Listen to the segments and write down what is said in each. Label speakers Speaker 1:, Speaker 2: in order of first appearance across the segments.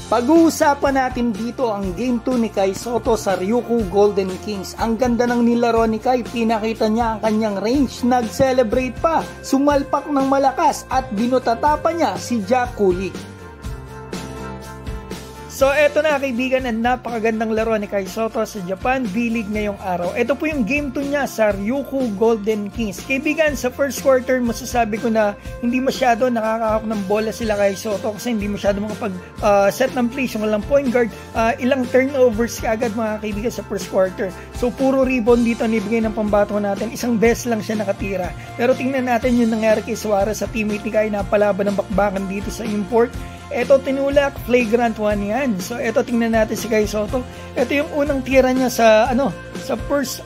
Speaker 1: Pag-uusapan natin dito ang Game 2 ni Kai Sotto sa Ryukyu Golden Kings. Ang ganda ng nilaro ni Kai, pinakita niya ang kanyang range, nag-celebrate pa, sumalpak ng malakas at binutata niya si Jack Cooley. So eto na kaibigan, ang napakagandang laro ni Kai Sotto sa Japan B-League ngayong araw. Ito po yung Game 2 niya sa Ryukyu Golden Kings. Kaibigan, sa first quarter masasabi ko na hindi masyado nakakahawak ng bola sila Kai Sotto kasi hindi masyado makapag-set ng plays, yung walang point guard. Ilang turnovers kaagad mga kaibigan sa first quarter. So puro rebound dito nibigay ng pambato natin. Isang beses lang siya nakatira. Pero tingnan natin yung nangyari kay Suarez sa teammate ni Kai na palaban ng bakbakan dito sa import. Ito tinulak, flagrant 1 yan. So ito tingnan natin si Kai Sotto. Ito yung unang tira niya sa first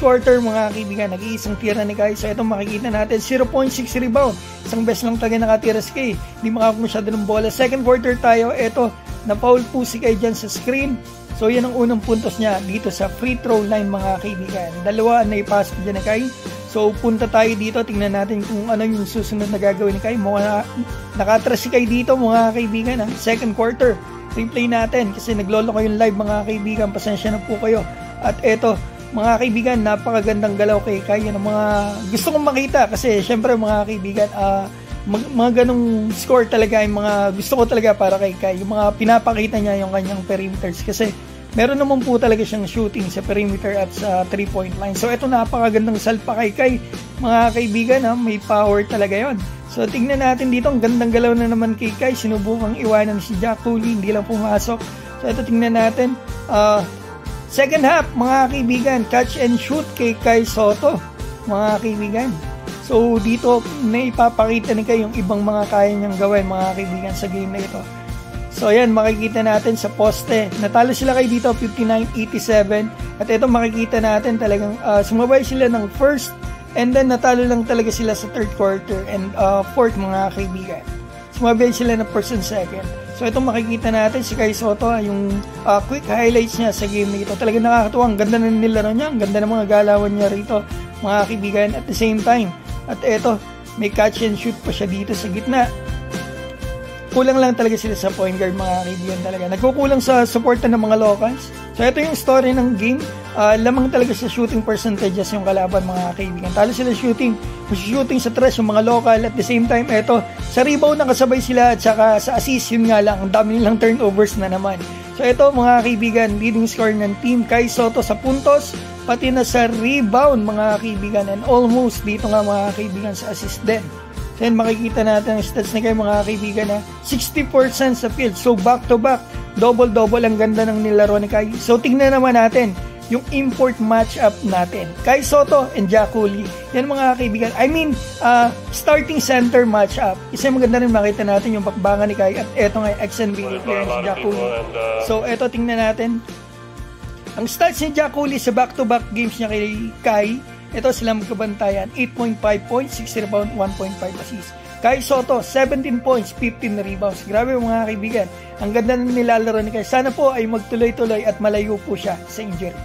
Speaker 1: quarter mga kaibigan. Nag-iisang tira ni Kai. So ito makikita natin 0.6 rebound. Isang beses lang talaga nakatira si Kai. Hindi makakakuha masyado ng bola. Second quarter tayo. Ito na-foul po si Kai dyan sa screen. So yan ang unang puntos niya dito sa free throw line mga kaibigan. Dalawa na ipasok dyan ni Kai. So punta tayo dito, tingnan natin kung ano yung susunod na gagawin ni Kai. Nakatras si Kai dito mga kaibigan. Second quarter, replay natin kasi naglolo ko yung live mga kaibigan. Pasensya na po kayo. At eto mga kaibigan, napakagandang galaw kay Kai. Yan ang mga gusto kong makita kasi syempre mga kaibigan, mga ganong score talaga yung mga gusto ko talaga para kay Kai. Yung mga pinapakita niya yung kanyang perimeters kasi meron naman po talaga siyang shooting sa perimeter at sa 3-point line. So ito napakagandang salpa kay Kai. Mga kaibigan, may power talaga yon. So tingnan natin dito, ang gandang galaw na naman kay Kai. Sinubukang iwanan si Jack Cooley, hindi lang pumasok. So ito tingnan natin. Second half, mga kaibigan, catch and shoot kay Kai Sotto. Mga kaibigan. So dito, naipapakita ni Kai yung ibang mga kaya niyang gawin mga kaibigan sa game na ito. So ayan, makikita natin sa poste. Natalo sila kay dito 59-87. At ito makikita natin talagang sumabay sila ng first and then natalo lang talaga sila sa third quarter and fourth mga kaibigan. Sumabay sila ng first and second. So ito makikita natin si Kai Sotto, yung quick highlights niya sa game na ito. Talagang nakakatuwa, ang ganda na nilaro niya, ang ganda ng mga galawan niya rito mga kaibigan at the same time. At ito, may catch and shoot pa siya dito sa gitna. Kulang lang talaga sila sa point guard mga kaibigan talaga. Nagkukulang sa supportan ng mga locals. So ito yung story ng game. Lamang talaga sa shooting percentages yung kalaban mga kaibigan. Talo sila shooting sa trash yung mga local. At the same time, ito, sa rebound nakasabay sila at saka sa assist yun nga lang. Ang dami nilang turnovers na naman. So ito mga kaibigan, leading scorer ng team Kai Sotto sa puntos, pati na sa rebound mga kaibigan. And almost dito nga mga kaibigan sa assist din. Then makikita natin ang stats ni Kai mga kaibigan na 60% sa field. So back to back, double-double ang ganda ng nilaro ni Kai. So tingnan naman natin yung import matchup natin. Kai Sotto and Jack Cooley. Yan mga kaibigan. I mean, starting center matchup. Isa maganda rin makita natin yung bakbangan ni Kai. At eto nga ex-NBA player si Jack Cooley. So eto tingnan natin. Ang stats ni Jack Cooley sa back-to-back games niya kay Kai. Ito sila magkabantayan, 8.5 points, 6 rebound, 1.5 assists. Kai Sotto, 17 points, 15 rebounds. Grabe mga kaibigan, ang ganda ng nilalaro ni Kai. Sana po ay magtuloy-tuloy at malayo po siya sa injury.